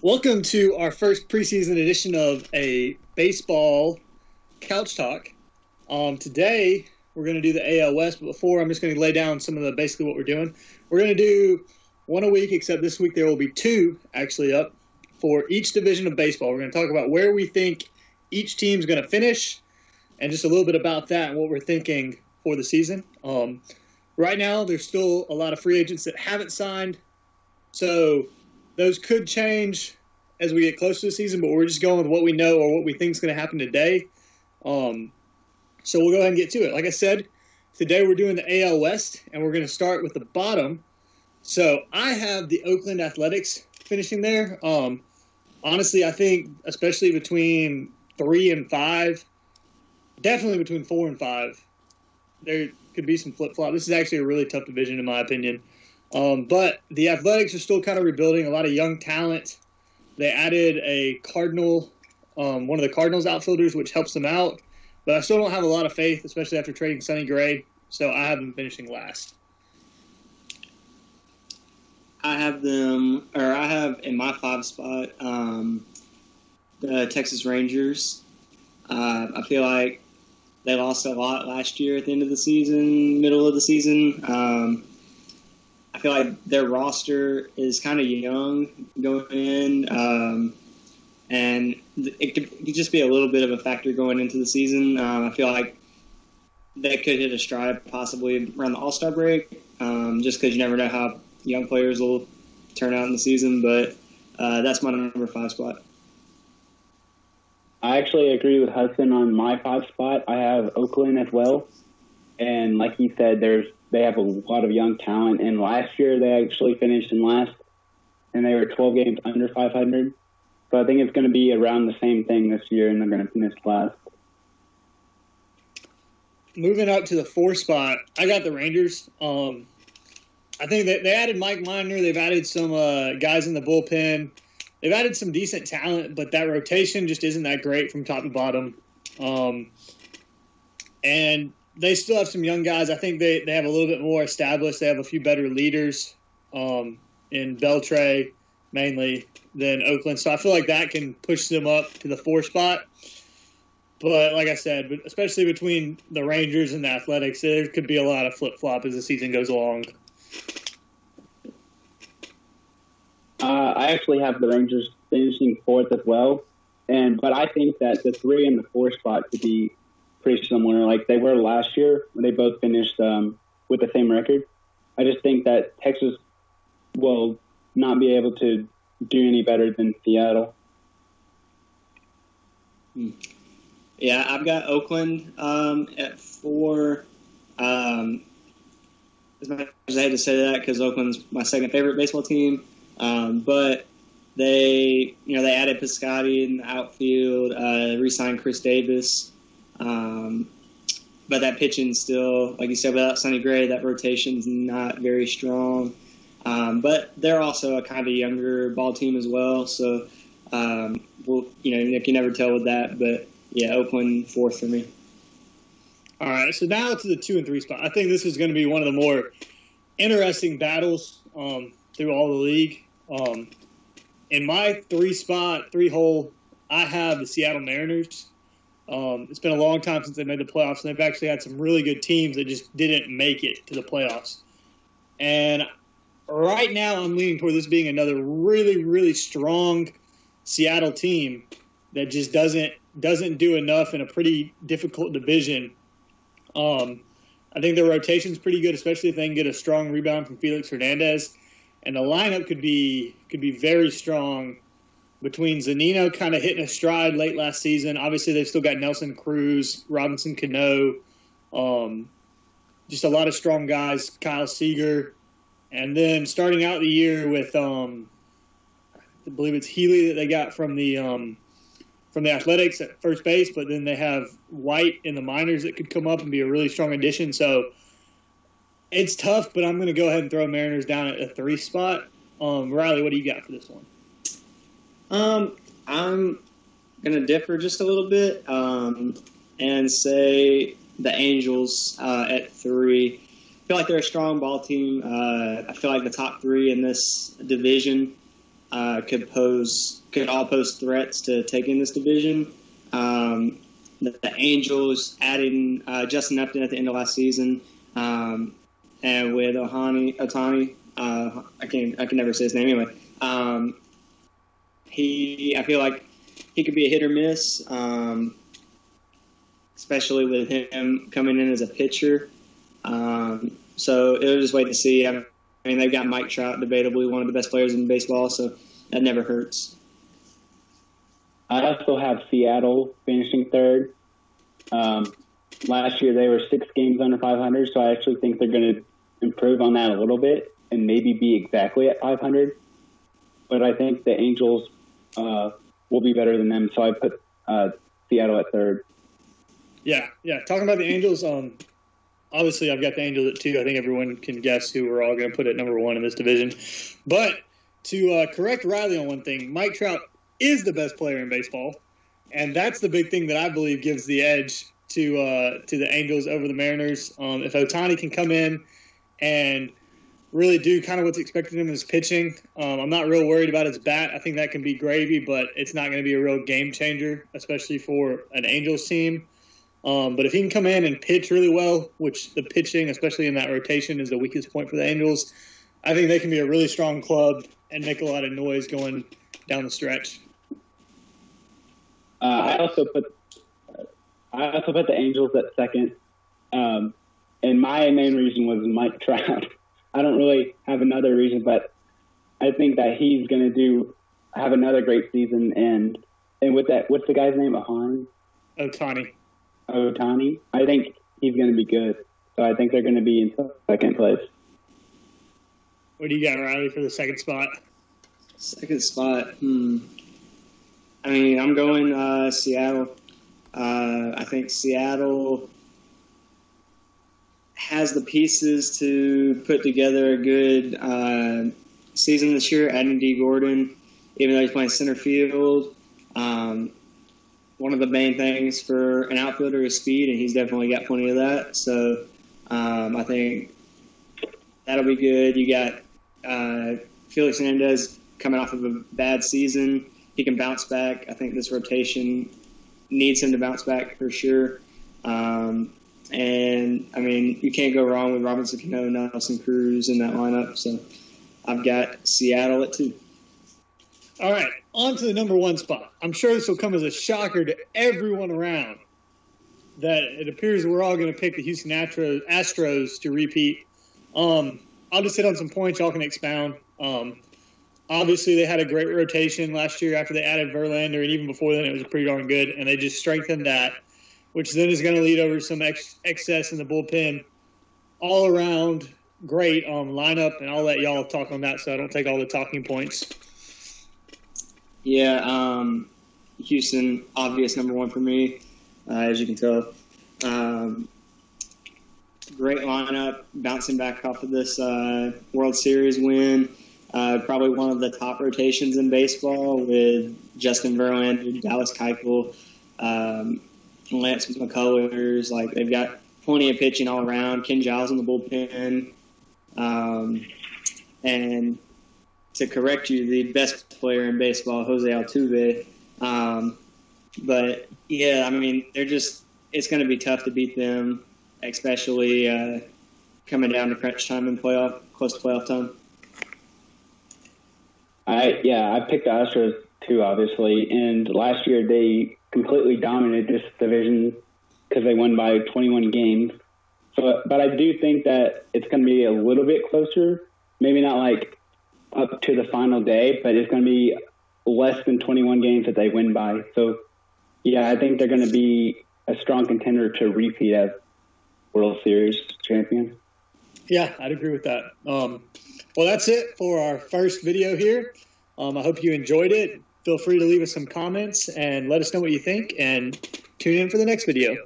Welcome to our first preseason edition of a baseball couch talk. Today we're going to do the AL West, but before I'm just going to lay down some of the basically what we're doing. We're going to do one a week, except this week there will be two actually up for each division of baseball. We're going to talk about where we think each team's going to finish and just a little bit about that and what we're thinking for the season. Right now there's still a lot of free agents that haven't signed, so those could change as we get close to the season, but we're just going with what we know or what we think is going to happen today. So we'll go ahead and get to it. Like I said, today we're doing the AL West, and we're going to start with the bottom. So I have the Oakland Athletics finishing there. Honestly, I think especially between 3 and 5, definitely between 4 and 5, there could be some flip-flop. This is actually a really tough division in my opinion. But the Athletics are still kind of rebuilding, a lot of young talent. They added a Cardinal, one of the Cardinals outfielders, which helps them out. But I still don't have a lot of faith, especially after trading Sonny Gray. So I have them finishing last. I have in my 5 spot, the Texas Rangers. I feel like they lost a lot last year at the end of the season, middle of the season. I feel like their roster is kind of young going in, and it could just be a little bit of a factor going into the season. I feel like they could hit a stride possibly around the All-Star break, just because you never know how young players will turn out in the season. But that's my number 5 spot. I actually agree with Hudson on my 5 spot. I have Oakland as well. And like he said, they have a lot of young talent. And last year they actually finished in last, and they were 12 games under 500. So I think it's going to be around the same thing this year, and they're going to finish last. Moving up to the 4 spot, I got the Rangers. I think that they added Mike Minor. They've added some guys in the bullpen. They've added some decent talent, but that rotation just isn't that great from top to bottom. And they still have some young guys. I think they have a little bit more established. They have a few better leaders in Beltre mainly than Oakland. So I feel like that can push them up to the 4 spot. But like I said, especially between the Rangers and the Athletics, there could be a lot of flip-flop as the season goes along. I actually have the Rangers finishing 4th as well. But I think that the 3 and the 4 spot could be pretty similar like they were last year when they both finished with the same record. I just think that Texas will not be able to do any better than Seattle. Yeah, I've got Oakland at 4. As much as I hate to say that because Oakland's my second favorite baseball team, but they added Piscotty in the outfield, re-signed Chris Davis. But that pitching still, like you said, without Sonny Gray, that rotation's not very strong. But they're also a kind of younger ball team as well. So, you can never tell with that. But yeah, Oakland 4th for me. All right, so now to the 2 and 3 spot. I think this is going to be one of the more interesting battles through all the league. In my 3 hole, I have the Seattle Mariners. It's been a long time since they made the playoffs, and they've actually had some really good teams that just didn't make it to the playoffs. And right now I'm leaning toward this being another really, really strong Seattle team that just doesn't do enough in a pretty difficult division. I think their rotation's pretty good, especially if they can get a strong rebound from Felix Hernandez. And the lineup could be very strong between Zunino kind of hitting a stride late last season. Obviously, they've still got Nelson Cruz, Robinson Cano, just a lot of strong guys, Kyle Seager. And then starting out the year with, I believe it's Healy that they got from the Athletics at first base, but then they have White in the minors that could come up and be a really strong addition. So it's tough, but I'm going to go ahead and throw Mariners down at a 3 spot. Riley, what do you got for this one? I'm going to differ just a little bit and say the Angels at 3. I feel like they're a strong ball team. I feel like the top 3 in this division could all pose threats to taking this division. The Angels adding Justin Upton at the end of last season, and with Otani, I can never say his name anyway. I feel like he could be a hit or miss, especially with him coming in as a pitcher. So it'll just wait to see. I mean, they've got Mike Trout, debatably one of the best players in baseball, so that never hurts. I also have Seattle finishing third. Last year they were 6 games under 500, so I actually think they're going to improve on that a little bit and maybe be exactly at 500. But I think the Angels will be better than them, so I put Seattle at third. Yeah. Talking about the Angels, obviously I've got the Angels at 2. I think everyone can guess who we're all going to put at number 1 in this division. But to correct Riley on one thing, Mike Trout is the best player in baseball, and that's the big thing that I believe gives the edge to the Angels over the Mariners. If Otani can come in and really do kind of what's expected of him in his pitching, I'm not real worried about his bat. I think that can be gravy, but it's not going to be a real game changer, especially for an Angels team. But if he can come in and pitch really well, which the pitching, especially in that rotation, is the weakest point for the Angels, I think they can be a really strong club and make a lot of noise going down the stretch. I also put the Angels at second, and my main reason was Mike Trout. I don't really have another reason, but I think that he's going to have another great season. And with that, what's the guy's name? Otani. I think he's going to be good. So I think they're going to be in second place. What do you got, Riley, for the second spot? Second spot. I mean, I'm going Seattle. I think Seattle has the pieces to put together a good season this year, adding D. Gordon, even though he's playing center field. One of the main things for an outfielder is speed, and he's definitely got plenty of that. So I think that'll be good. You got Felix Hernandez coming off of a bad season. He can bounce back. I think this rotation needs him to bounce back for sure. And, I mean, you can't go wrong with Robinson Cano, Nelson Cruz in that lineup. So I've got Seattle at 2. All right, on to the number 1 spot. I'm sure this will come as a shocker to everyone around that it appears we're all going to pick the Houston Astros to repeat. I'll just hit on some points. Y'all can expound. Obviously, they had a great rotation last year after they added Verlander, and even before then it was pretty darn good, and they just strengthened that, which then is going to lead over some excess in the bullpen. All around, great lineup, and I'll let y'all talk on that so I don't take all the talking points. Yeah, Houston, obvious number 1 for me, as you can tell. Great lineup, bouncing back off of this World Series win. Probably one of the top rotations in baseball with Justin Verlander, Dallas Keuchel, Lance McCullers. Like, they've got plenty of pitching all around. Ken Giles in the bullpen. And to correct you, the best player in baseball, Jose Altuve. But, yeah, I mean, it's going to be tough to beat them, especially coming down to crunch time and close to playoff time. I picked the Astros too, obviously, and last year they completely dominated this division because they won by 21 games. But I do think that it's going to be a little bit closer, maybe not like up to the final day, but it's going to be less than 21 games that they win by. So, yeah, I think they're going to be a strong contender to repeat as World Series champion. Yeah, I'd agree with that. Well, that's it for our first video here. I hope you enjoyed it. Feel free to leave us some comments and let us know what you think, and tune in for the next video.